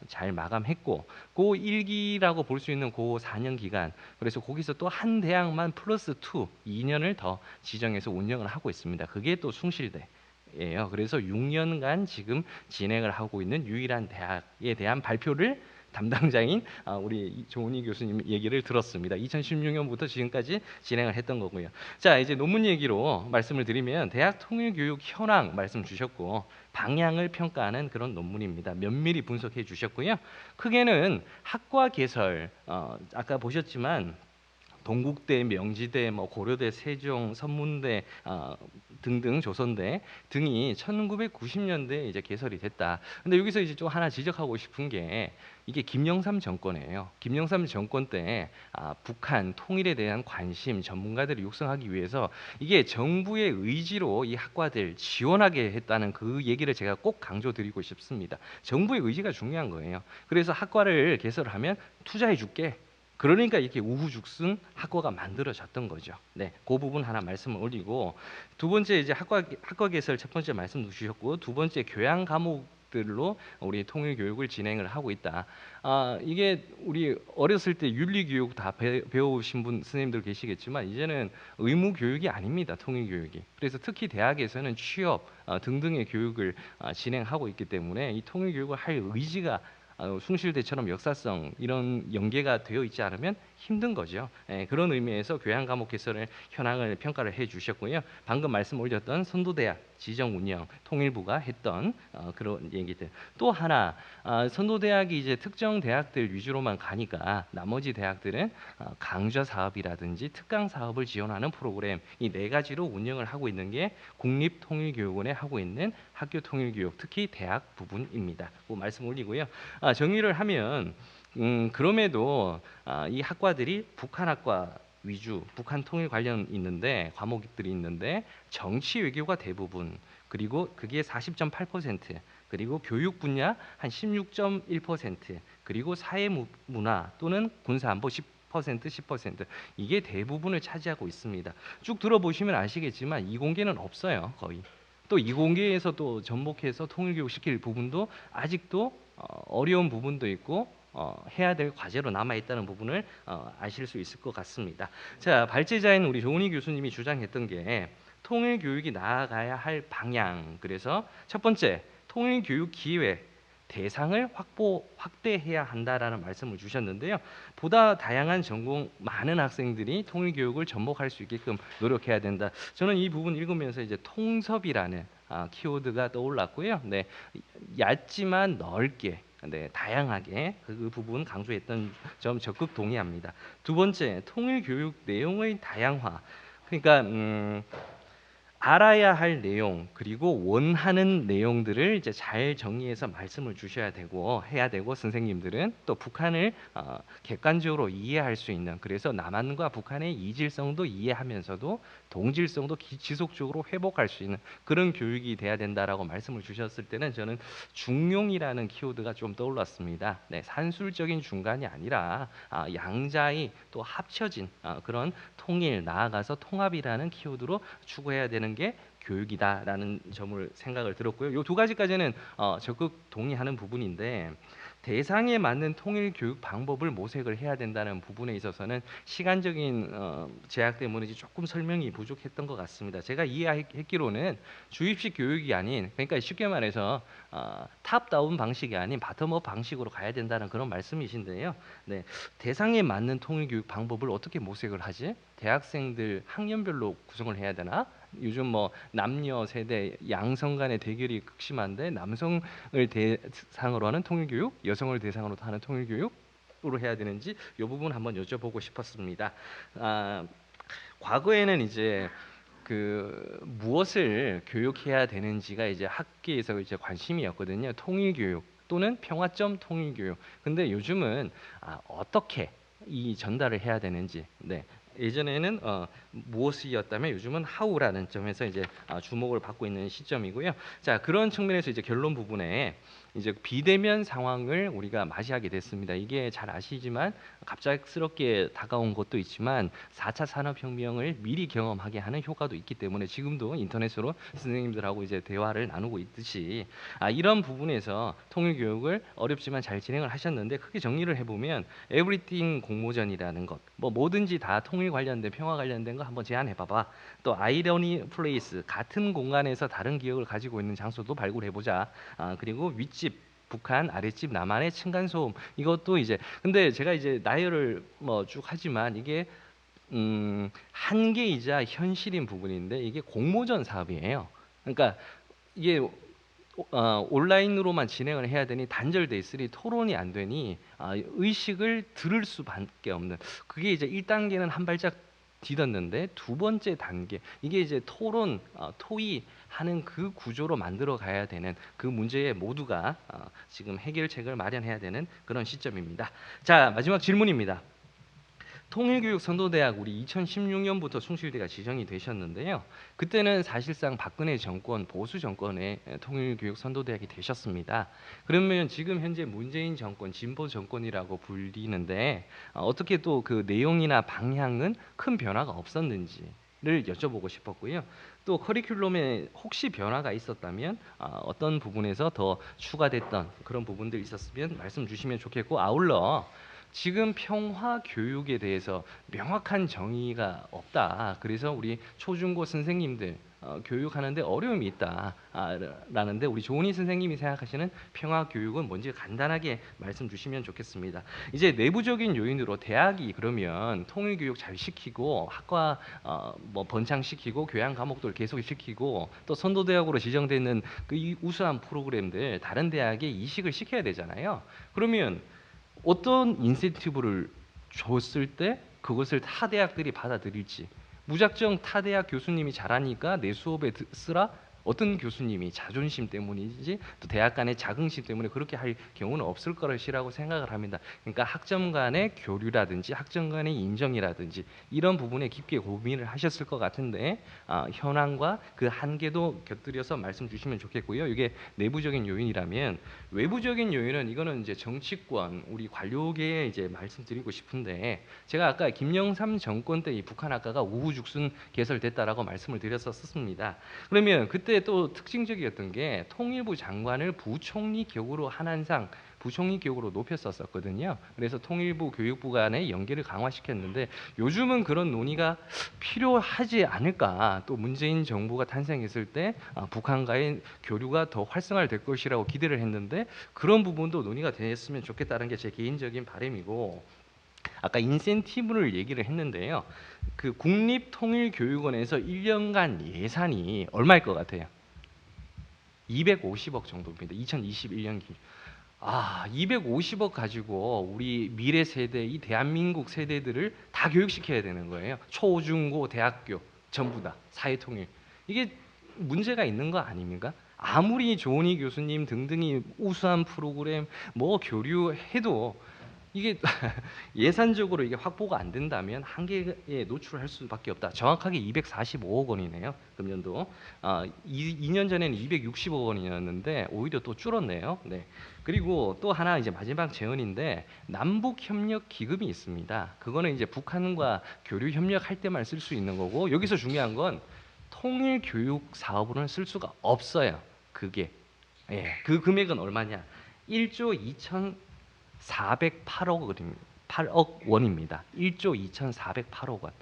잘 마감했고, 고 1기라고 볼 수 있는 고 4년 기간, 그래서 거기서 또 한 대학만 플러스 2년을 더 지정해서 운영을 하고 있습니다. 그게 또 숭실대예요. 그래서 6년간 지금 진행을 하고 있는 유일한 대학에 대한 발표를 담당자인 우리 조은희 교수님 얘기를 들었습니다. 2016년부터 지금까지 진행을 했던 거고요. 자, 이제 논문 얘기로 말씀을 드리면 대학 통일교육 현황 말씀 주셨고, 방향을 평가하는 그런 논문입니다. 면밀히 분석해 주셨고요. 크게는 학과 개설, 아까 보셨지만 동국대, 명지대, 고려대, 세종, 선문대 등등 조선대 등이 1990년대에 이제 개설이 됐다. 근데 여기서 이제 좀 하나 지적하고 싶은 게, 이게 김영삼 정권이에요. 김영삼 정권 때 북한 통일에 대한 관심, 전문가들을 육성하기 위해서 이게 정부의 의지로 이 학과들 지원하게 했다는 그 얘기를 제가 꼭 강조드리고 싶습니다. 정부의 의지가 중요한 거예요. 그래서 학과를 개설하면 투자해 줄게. 그러니까 이렇게 우후죽순 학과가 만들어졌던 거죠. 네, 그 부분 하나 말씀을 올리고, 두 번째 이제 학과 개설 첫 번째 말씀 주셨고, 두 번째 교양 과목들로 우리 통일 교육을 진행을 하고 있다. 이게 우리 어렸을 때 윤리 교육 다 배우신 분 선생님들 계시겠지만 이제는 의무 교육이 아닙니다. 통일 교육이. 그래서 특히 대학에서는 취업 등등의 교육을 진행하고 있기 때문에 이 통일 교육을 할 의지가 숭실대처럼 역사성 이런 연계가 되어 있지 않으면 힘든 거죠. 그런 의미에서 교양 과목 개설을 현황을 평가를 해주셨고요. 방금 말씀 올렸던 선도대학 지정 운영 통일부가 했던 그런 얘기들. 또 하나 선도대학이 이제 특정 대학들 위주로만 가니까 나머지 대학들은 강좌 사업이라든지 특강 사업을 지원하는 프로그램, 이 네 가지로 운영을 하고 있는 게 국립통일교육원에 하고 있는 학교통일교육, 특히 대학 부분입니다. 그 말씀 올리고요. 정리를 하면 그럼에도 이 학과들이 북한학과 위주, 북한 통일 관련 있는데 과목들이 있는데 정치 외교가 대부분, 그리고 그게 40.8%, 그리고 교육 분야 한 16.1%, 그리고 사회 문화 또는 군사 안보 10%, 이게 대부분을 차지하고 있습니다. 쭉 들어보시면 아시겠지만 이공계는 없어요, 거의. 또 이공계에서 또 접목해서 통일교육 시킬 부분도 아직도 어려운 부분도 있고 해야 될 과제로 남아 있다는 부분을 아실 수 있을 것 같습니다. 자, 발제자인 우리 조은희 교수님이 주장했던 게 통일 교육이 나아가야 할 방향. 그래서 첫 번째, 통일 교육 기회 대상을 확대해야 한다라는 말씀을 주셨는데요. 보다 다양한 전공 많은 학생들이 통일 교육을 접목할 수 있게끔 노력해야 된다. 저는 이 부분 읽으면서 이제 통섭이라는 키워드가 떠올랐고요. 네, 얇지만 넓게, 네, 다양하게 그 부분 강조했던 점 적극 동의합니다. 두 번째, 통일 교육 내용의 다양화. 그러니까 알아야 할 내용 그리고 원하는 내용들을 이제 잘 정리해서 말씀을 주셔야 되고 해야 되고, 선생님들은 또 북한을 객관적으로 이해할 수 있는, 그래서 남한과 북한의 이질성도 이해하면서도 동질성도 지속적으로 회복할 수 있는 그런 교육이 돼야 된다라고 말씀을 주셨을 때는 저는 중용이라는 키워드가 좀 떠올랐습니다. 네, 산술적인 중간이 아니라 양자의 또 합쳐진 그런 통일, 나아가서 통합이라는 키워드로 추구해야 되는 게 교육이다라는 점을 생각을 들었고요. 이 두 가지까지는 적극 동의하는 부분인데, 대상에 맞는 통일 교육 방법을 모색을 해야 된다는 부분에 있어서는 시간적인 제약 때문에 조금 설명이 부족했던 것 같습니다. 제가 이해했기로는 주입식 교육이 아닌, 그러니까 쉽게 말해서 탑다운 방식이 아닌 바텀업 방식으로 가야 된다는 그런 말씀이신데요. 네, 대상에 맞는 통일 교육 방법을 어떻게 모색을 하지? 대학생들 학년별로 구성을 해야 되나? 요즘 뭐 남녀 세대 양성 간의 대결이 극심한데, 남성을 대상으로 하는 통일 교육, 여성을 대상으로 하는 통일 교육으로 해야 되는지 이 부분 한번 여쭤보고 싶었습니다. 과거에는 이제 그 무엇을 교육해야 되는지가 이제 학계에서 이제 관심이었거든요. 통일 교육 또는 평화점 통일 교육. 근데 요즘은 어떻게 이 전달을 해야 되는지, 네, 예전에는 무엇이었다면 요즘은 how라는 점에서 이제 주목을 받고 있는 시점이고요. 자, 그런 측면에서 이제 결론 부분에 이제 비대면 상황을 우리가 맞이하게 됐습니다. 이게 잘 아시지만 갑작스럽게 다가온 것도 있지만 4차 산업혁명을 미리 경험하게 하는 효과도 있기 때문에 지금도 인터넷으로 선생님들하고 이제 대화를 나누고 있듯이 이런 부분에서 통일 교육을 어렵지만 잘 진행을 하셨는데, 크게 정리를 해보면 에브리띵 공모전이라는 것, 뭐 뭐든지 다 통일 관련된, 평화 관련된 거 한번 제안해봐봐. 또 아이러니 플레이스, 같은 공간에서 다른 기억을 가지고 있는 장소도 발굴해보자. 그리고 윗집 북한, 아랫집 남한의 층간소음, 이것도 이제, 근데 제가 이제 나열을 뭐 쭉 하지만 이게 한계이자 현실인 부분인데, 이게 공모전 사업이에요. 그러니까 이게 온라인으로만 진행을 해야 되니 단절돼 있으니 토론이 안 되니 의식을 들을 수밖에 없는, 그게 이제 1단계는 한 발짝 뒤졌는데, 두 번째 단계, 이게 이제 토론, 토의하는 그 구조로 만들어 가야 되는 그 문제에 모두가 지금 해결책을 마련해야 되는 그런 시점입니다. 자, 마지막 질문입니다. 통일교육 선도대학, 우리 2016년부터 숭실대가 지정이 되셨는데요. 그때는 사실상 박근혜 정권, 보수 정권의 통일교육 선도대학이 되셨습니다. 그러면 지금 현재 문재인 정권, 진보 정권이라고 불리는데 어떻게 또 그 내용이나 방향은 큰 변화가 없었는지를 여쭤보고 싶었고요. 또 커리큘럼에 혹시 변화가 있었다면 어떤 부분에서 더 추가됐던 그런 부분들이 있었으면 말씀 주시면 좋겠고, 아울러 지금 평화 교육에 대해서 명확한 정의가 없다. 그래서 우리 초중고 선생님들 교육하는데 어려움이 있다라는데, 우리 조은희 선생님이 생각하시는 평화 교육은 뭔지 간단하게 말씀 주시면 좋겠습니다. 이제 내부적인 요인으로 대학이 그러면 통일 교육 잘 시키고 학과 뭐 번창시키고 교양 과목들 계속 시키고 또 선도대학으로 지정되는 그 우수한 프로그램들 다른 대학에 이식을 시켜야 되잖아요. 그러면 어떤 인센티브를 줬을 때 그것을 타 대학들이 받아들일지, 무작정 타 대학 교수님이 잘하니까 내 수업에 쓰라, 어떤 교수님이 자존심 때문인지 또 대학 간의 자긍심 때문에 그렇게 할 경우는 없을 것이라고 생각을 합니다. 그러니까 학점 간의 교류라든지 학점 간의 인정이라든지 이런 부분에 깊게 고민을 하셨을 것 같은데 현황과 그 한계도 곁들여서 말씀 주시면 좋겠고요. 이게 내부적인 요인이라면, 외부적인 요인은 이거는 이제 정치권, 우리 관료계에 이제 말씀드리고 싶은데, 제가 아까 김영삼 정권 때 이 북한 학과가 우후죽순 개설됐다라고 말씀을 드렸었습니다. 그러면 그때 그때 또 특징적이었던 게 통일부 장관을 부총리 격으로 한한상 부총리 격으로 높였었거든요. 그래서 통일부 교육부 간의 연계를 강화시켰는데 요즘은 그런 논의가 필요하지 않을까. 또 문재인 정부가 탄생했을 때 북한과의 교류가 더 활성화될 것이라고 기대를 했는데 그런 부분도 논의가 됐으면 좋겠다는 게 제 개인적인 바람이고, 아까 인센티브를 얘기를 했는데요. 그 국립통일교육원에서 1년간 예산이 얼마일 것 같아요? 250억 정도입니다. 2021년 기준. 250억 가지고 우리 미래 세대, 이 대한민국 세대들을 다 교육시켜야 되는 거예요. 초, 중, 고, 대학교 전부 다 사회통일. 이게 문제가 있는 거 아닙니까? 아무리 조은희 교수님 등등이 우수한 프로그램 뭐 교류해도 이게 예산적으로 이게 확보가 안 된다면 한계에 노출할 수밖에 없다. 정확하게 245억 원이네요. 금년도. 2년 전에는 260억 원이었는데 오히려 또 줄었네요. 네. 그리고 또 하나 이제 마지막 제언인데 남북 협력 기금이 있습니다. 그거는 이제 북한과 교류 협력할 때만 쓸 수 있는 거고, 여기서 중요한 건 통일 교육 사업으로는 쓸 수가 없어요. 그게. 예. 그 금액은 얼마냐? 1조 2,408억 원입니다. 1조 2,408억 원.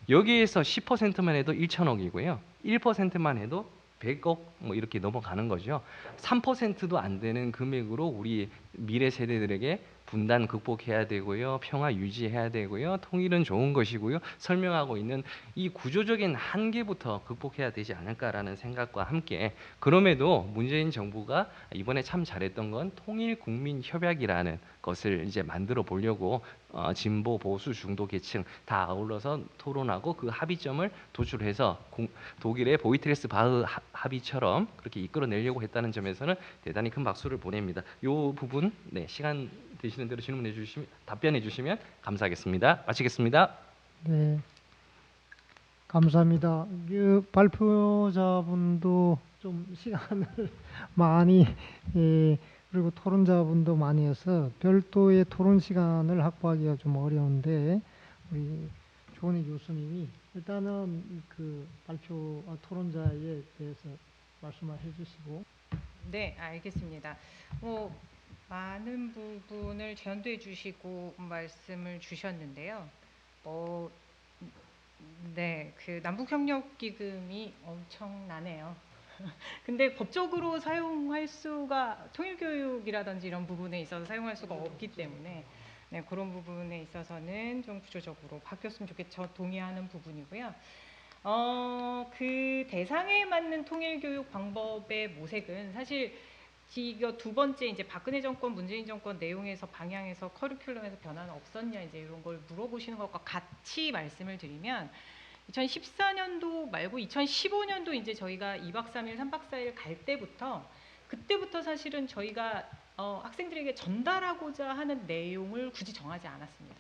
여기에서 10%만 해도 1,000억이고요. 1%만 해도 100억 뭐 이렇게 넘어가는 거죠. 3%도 안 되는 금액으로 우리 미래 세대들에게 분단 극복해야 되고요. 평화 유지해야 되고요. 통일은 좋은 것이고요. 설명하고 있는 이 구조적인 한계부터 극복해야 되지 않을까라는 생각과 함께, 그럼에도 문재인 정부가 이번에 참 잘했던 건 통일국민협약이라는 것을 이제 만들어 보려고 진보, 보수, 중도 계층 다 아울러서 토론하고 그 합의점을 도출해서 독일의 보이트레스 바흐 합의처럼 그렇게 이끌어내려고 했다는 점에서는 대단히 큰 박수를 보냅니다. 이 부분 시간 되시는 대로 질문해 주시면 답변해 주시면 감사하겠습니다. 마치겠습니다. 네, 감사합니다. 그 발표자분도 좀 시간을 많이 그리고 토론자분도 많이 해서 별도의 토론 시간을 확보하기가 좀 어려운데 우리 조은희 교수님이 일단은 그 토론자에 대해서 말씀을 해주시고. 네, 알겠습니다. 많은 부분을 제안해 주시고 말씀을 주셨는데요. 그 남북협력기금이 엄청나네요. 근데 법적으로 사용할 수가, 통일교육이라든지 이런 부분에 있어서 사용할 수가 없기 때문에 그런 부분에 있어서는 좀 구조적으로 바뀌었으면 좋겠죠. 저 동의하는 부분이고요. 그 대상에 맞는 통일교육 방법의 모색은 사실 이거 두 번째 이제 박근혜 정권, 문재인 정권 내용에서 방향에서 커리큘럼에서 변화는 없었냐 이제 이런 걸 물어보시는 것과 같이 말씀을 드리면 2014년도 말고 2015년도 이제 저희가 2박 3일, 3박 4일 갈 때부터 그때부터 사실은 저희가 학생들에게 전달하고자 하는 내용을 굳이 정하지 않았습니다.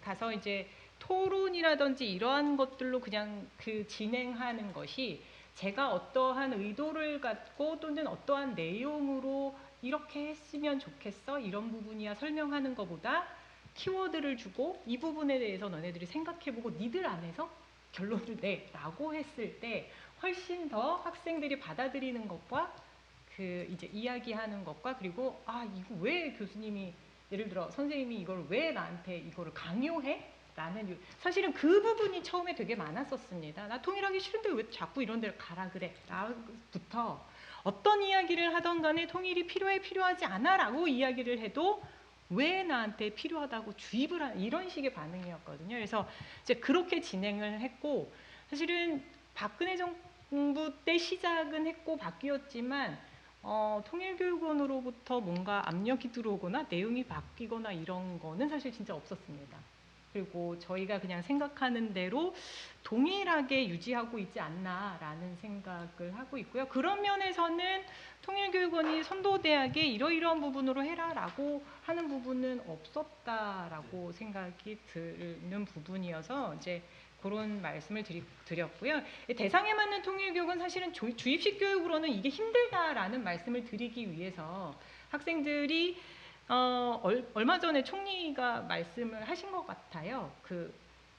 가서 이제 토론이라든지 이러한 것들로 그냥 그 진행하는 것이 제가 어떠한 의도를 갖고 또는 어떠한 내용으로 이렇게 했으면 좋겠어 이런 부분이야 설명하는 것보다 키워드를 주고 이 부분에 대해서 너네들이 생각해보고 니들 안에서 결론을 내라고 했을 때 훨씬 더 학생들이 받아들이는 것과 그 이제 이야기하는 것과 그리고 이거 왜 교수님이 예를 들어 선생님이 이걸 왜 나한테 이거를 강요해? 라는 사실은 그 부분이 처음에 되게 많았었습니다. 나 통일하기 싫은데 왜 자꾸 이런 데를 가라 그래? 라부터 어떤 이야기를 하던 간에 통일이 필요하지 않아 라고 이야기를 해도 왜 나한테 필요하다고 주입을 하는 이런 식의 반응이었거든요. 그래서 이제 그렇게 진행을 했고 사실은 박근혜 정부 때 시작은 했고 바뀌었지만 통일교육원으로부터 뭔가 압력이 들어오거나 내용이 바뀌거나 이런 거는 사실 진짜 없었습니다. 그리고 저희가 그냥 생각하는 대로 동일하게 유지하고 있지 않나라는 생각을 하고 있고요. 그런 면에서는 통일교육원이 선도대학에 이러이러한 부분으로 해라라고 하는 부분은 없었다라고 생각이 드는 부분이어서 이제 그런 말씀을 드렸고요. 대상에 맞는 통일교육은 사실은 주입식 교육으로는 이게 힘들다라는 말씀을 드리기 위해서 학생들이 얼마 전에 총리가 말씀을 하신 것 같아요.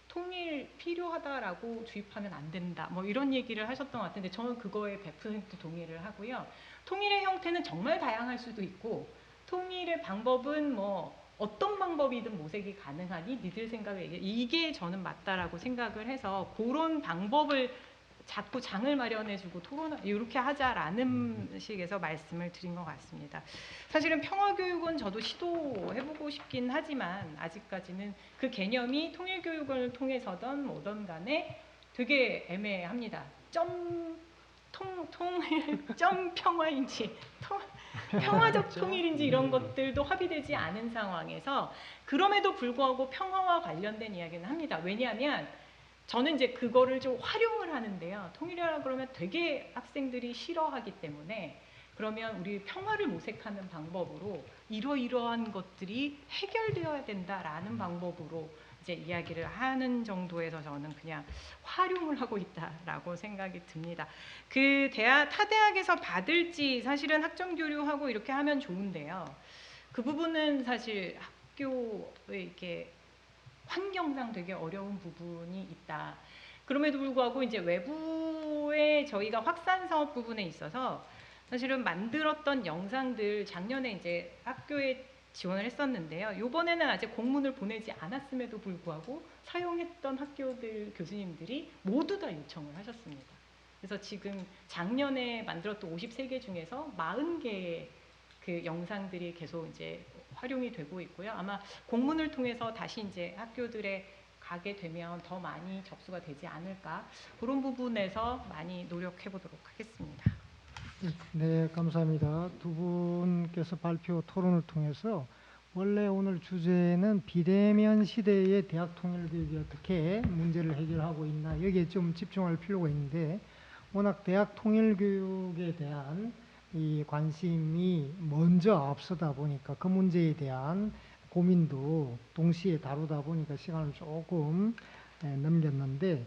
통일 필요하다라고 주입하면 안 된다. 뭐 이런 얘기를 하셨던 것 같은데 저는 그거에 100% 동의를 하고요. 통일의 형태는 정말 다양할 수도 있고 통일의 방법은 뭐 어떤 방법이든 모색이 가능하니 니들 생각에 이게 저는 맞다라고 생각을 해서 그런 방법을 자꾸 장을 마련해주고 토론 이렇게 하자라는 식에서 말씀을 드린 것 같습니다. 사실은 평화교육은 저도 시도해보고 싶긴 하지만 아직까지는 그 개념이 통일교육을 통해서든 뭐든 간에 되게 애매합니다. 점 평화인지 평화적 통일인지 이런 것들도 합의되지 않은 상황에서 그럼에도 불구하고 평화와 관련된 이야기는 합니다. 왜냐하면 저는 이제 그거를 좀 활용을 하는데요. 통일이라 그러면 되게 학생들이 싫어하기 때문에 그러면 우리 평화를 모색하는 방법으로 이러이러한 것들이 해결되어야 된다라는 방법으로 이제 이야기를 하는 정도에서 저는 그냥 활용을 하고 있다라고 생각이 듭니다. 그 타 대학에서 받을지 사실은 학점 교류하고 이렇게 하면 좋은데요. 그 부분은 사실 학교에 이렇게 환경상 되게 어려운 부분이 있다. 그럼에도 불구하고 이제 외부에 저희가 확산 사업 부분에 있어서 사실은 만들었던 영상들 작년에 이제 학교에 지원을 했었는데요. 이번에는 아직 공문을 보내지 않았음에도 불구하고 사용했던 학교들 교수님들이 모두 다 요청을 하셨습니다. 그래서 지금 작년에 만들었던 53개 중에서 40개의 그 영상들이 계속 이제 활용이 되고 있고요. 아마 공문을 통해서 다시 이제 학교들에 가게 되면 더 많이 접수가 되지 않을까 그런 부분에서 많이 노력해 보도록 하겠습니다. 네, 감사합니다. 두 분께서 발표 토론을 통해서 원래 오늘 주제는 비대면 시대의 대학 통일 교육이 어떻게 문제를 해결하고 있나 여기에 좀 집중할 필요가 있는데 워낙 대학 통일 교육에 대한 이 관심이 먼저 앞서다 보니까 그 문제에 대한 고민도 동시에 다루다 보니까 시간을 조금 넘겼는데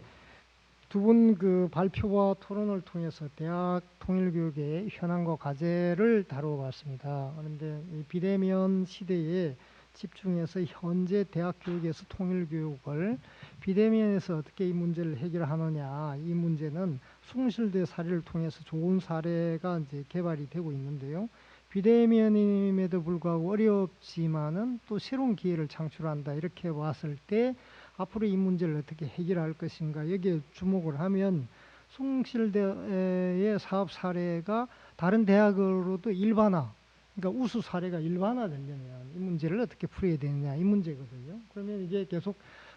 두 분 그 발표와 토론을 통해서 대학 통일교육의 현황과 과제를 다뤄봤습니다. 그런데 이 비대면 시대에 집중해서 현재 대학 교육에서 통일교육을 비대면에서 어떻게 이 문제를 해결하느냐 이 문제는 숭실대 사례를 통해서 좋은 사례가 이제 개발이 되고 있는데요. 비대면임에도 불구하고 어렵지만은 또 새로운 기회를 창출한다 이렇게 봤을 때 앞으로 이 문제를 어떻게 해결할 것인가 여기에 주목을 하면 숭실대의 사업 사례가 다른 대학으로도 일반화 그러니까 우수 사례가 일반화되려면 이 문제를 어떻게 풀어야 되느냐 이 문제거든요. 그러면 이게 계속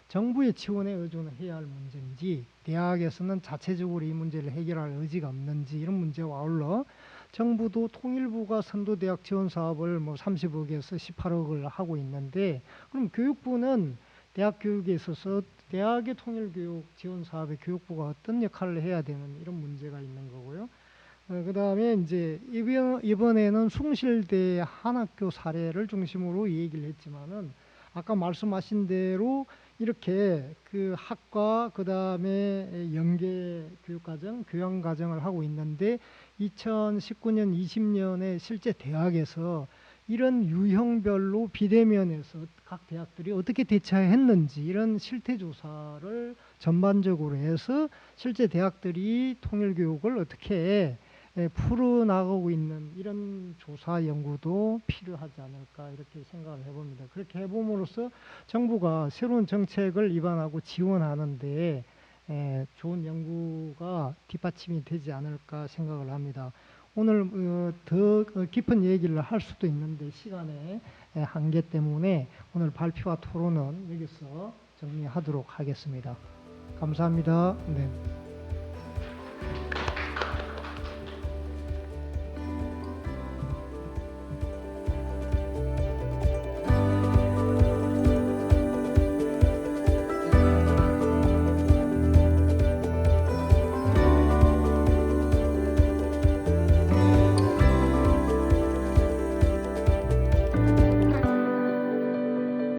정부의 지원에 의존해야 할 문제인지 대학에서는 자체적으로 이 문제를 해결할 의지가 없는지 이런 문제와 아울러 정부도 통일부가 선도대학 지원 사업을 뭐 30억에서 18억을 하고 있는데 그럼 교육부는 대학 교육에 있어서 대학의 통일교육 지원 사업에 교육부가 어떤 역할을 해야 되는 이런 문제가 있는 거고요. 그 다음에 이제 이번에는 숭실대 한 학교 사례를 중심으로 얘기를 했지만은 아까 말씀하신 대로 이렇게 그 학과 그 다음에 연계 교육과정, 교양과정을 하고 있는데 2019년, 20년에 실제 대학에서 이런 유형별로 비대면에서 각 대학들이 어떻게 대처했는지 이런 실태조사를 전반적으로 해서 실제 대학들이 통일교육을 어떻게 풀어나가고 있는 이런 조사 연구도 필요하지 않을까 이렇게 생각을 해봅니다. 그렇게 해봄으로써 정부가 새로운 정책을 입안하고 지원하는데 좋은 연구가 뒷받침이 되지 않을까 생각을 합니다. 오늘 더 깊은 얘기를 할 수도 있는데 시간의 한계 때문에 오늘 발표와 토론은 여기서 정리하도록 하겠습니다. 감사합니다. 네.